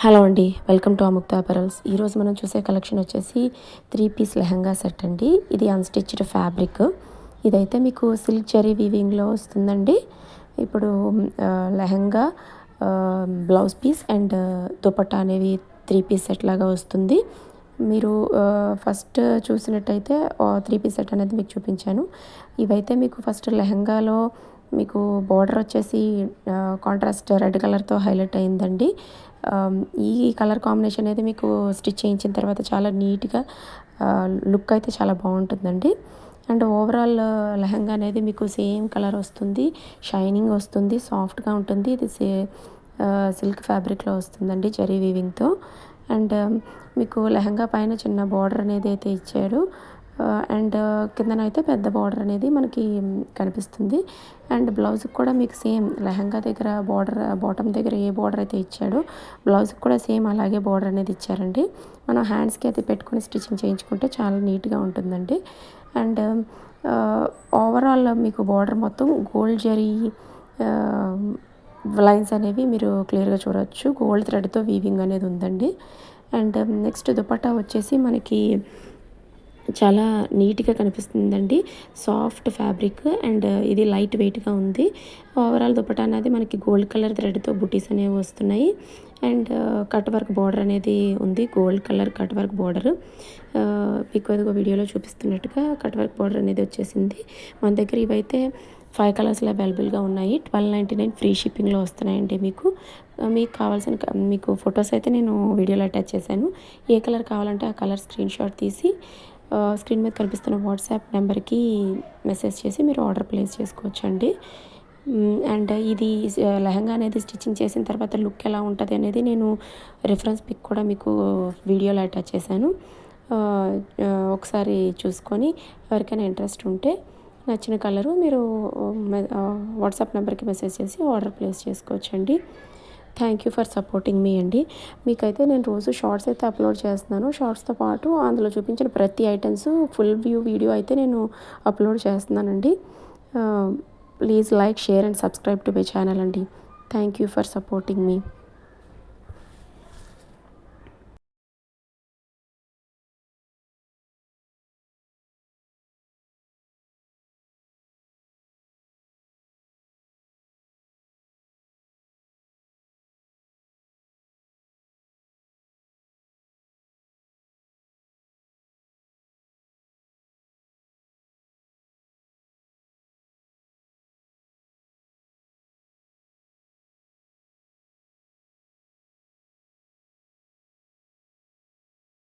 Hello అండి, welcome to Amukta apparels. ఈరోజు మనం చూసే కలెక్షన్ వచ్చేసి 3 పీస్ లెహంగా సెట్ అండి. ఇది అన్‌స్టిచ్డ్ ఫ్యాబ్రిక్. ఇదైతే మీకు సిల్క్ జరీ వీవింగ్‌లో వస్తుందండి. ఇప్పుడు lehenga, blouse piece and dupatta అనేవి 3 పీస్ సెట్ లాగా వస్తుంది. మీరు ఫస్ట్ చూసినట్టయితే 3 పీస్ సెట్ అనేది మీకు చూపించాను. ఇవైతే మీకు ఫస్ట్ లెహంగాలో మీకు బార్డర్ వచ్చేసి కాంట్రాస్ట్ రెడ్ కలర్తో హైలైట్ అయిందండి. ఈ కలర్ కాంబినేషన్ అనేది మీకు స్టిచ్ చేయించిన తర్వాత చాలా నీట్గా లుక్ అయితే చాలా బాగుంటుందండి. అండ్ ఓవరాల్ లెహంగా అనేది మీకు సేమ్ కలర్ వస్తుంది, షైనింగ్ వస్తుంది, సాఫ్ట్గా ఉంటుంది. ఇది సిల్క్ ఫ్యాబ్రిక్లో వస్తుందండి, జరీ వీవింగ్తో. అండ్ మీకు లెహంగా పైన చిన్న బార్డర్ అనేది అయితే ఇచ్చాడు. అండ్ కిందనైతే పెద్ద బార్డర్ అనేది మనకి కనిపిస్తుంది. అండ్ బ్లౌజ్కి కూడా మీకు సేమ్ లెహంగా దగ్గర బార్డర్, బాటమ్ దగ్గర ఏ బార్డర్ అయితే ఇచ్చాడో బ్లౌజ్కి కూడా సేమ్ అలాగే బార్డర్ అనేది ఇచ్చారండి. మనం హ్యాండ్స్కి అయితే పెట్టుకొని స్టిచ్చింగ్ చేయించుకుంటే చాలా నీట్గా ఉంటుందండి. అండ్ ఓవరాల్ మీకు బార్డర్ మొత్తం గోల్డ్ జరీ లైన్స్ అనేవి మీరు క్లియర్గా చూడవచ్చు. గోల్డ్ థ్రెడ్తో వీవింగ్ అనేది ఉందండి. అండ్ నెక్స్ట్ దుపట్టా వచ్చేసి మనకి చాలా నీట్గా కనిపిస్తుందండి. సాఫ్ట్ ఫ్యాబ్రిక్ అండ్ ఇది లైట్ వెయిట్గా ఉంది. ఓవరాల్ దుపట్టా అనేది మనకి గోల్డ్ కలర్ థ్రెడ్తో బుటీస్ అనేవి వస్తున్నాయి. అండ్ కట్ వర్క్ బార్డర్ అనేది ఉంది, gold colour cut work border. మీకు ఎదుగో వీడియోలో చూపిస్తున్నట్టుగా కట్ వర్క్ బార్డర్ అనేది వచ్చేసింది. మన దగ్గర ఇవైతే 5 కలర్స్లో అవైలబుల్గా ఉన్నాయి. 1299 ఫ్రీ షిప్పింగ్లో వస్తున్నాయండి మీకు. మీకు కావాల్సిన మీకు ఫొటోస్ అయితే నేను వీడియోలో అటాచ్ చేశాను. ఏ కలర్ కావాలంటే ఆ కలర్ స్క్రీన్ షాట్ తీసి స్క్రీన్ మీద కనిపిస్తున్న వాట్సాప్ నెంబర్కి మెసేజ్ చేసి మీరు ఆర్డర్ ప్లేస్ చేసుకోవచ్చండి. అండ్ ఇది లెహంగా అనేది స్టిచ్చింగ్ చేసిన తర్వాత లుక్ ఎలా ఉంటుంది అనేది నేను రిఫరెన్స్ పిక్ కూడా మీకు వీడియోలో అటాచ్ చేశాను. ఒకసారి చూసుకొని ఎవరికైనా ఇంట్రెస్ట్ ఉంటే నచ్చిన కలరు మీరు వాట్సాప్ నెంబర్కి మెసేజ్ చేసి ఆర్డర్ ప్లేస్ చేసుకోవచ్చండి. థ్యాంక్ యూ ఫర్ సపోర్టింగ్ మీ అండి. మీకైతే నేను రోజు షార్ట్స్ అయితే అప్లోడ్ చేస్తున్నాను. షార్ట్స్తో పాటు అందులో చూపించిన ప్రతి ఐటమ్స్ ఫుల్ వ్యూ వీడియో అయితే నేను అప్లోడ్ చేస్తున్నానండి. Please like, share and subscribe to my channel అండి. Thank you for supporting me.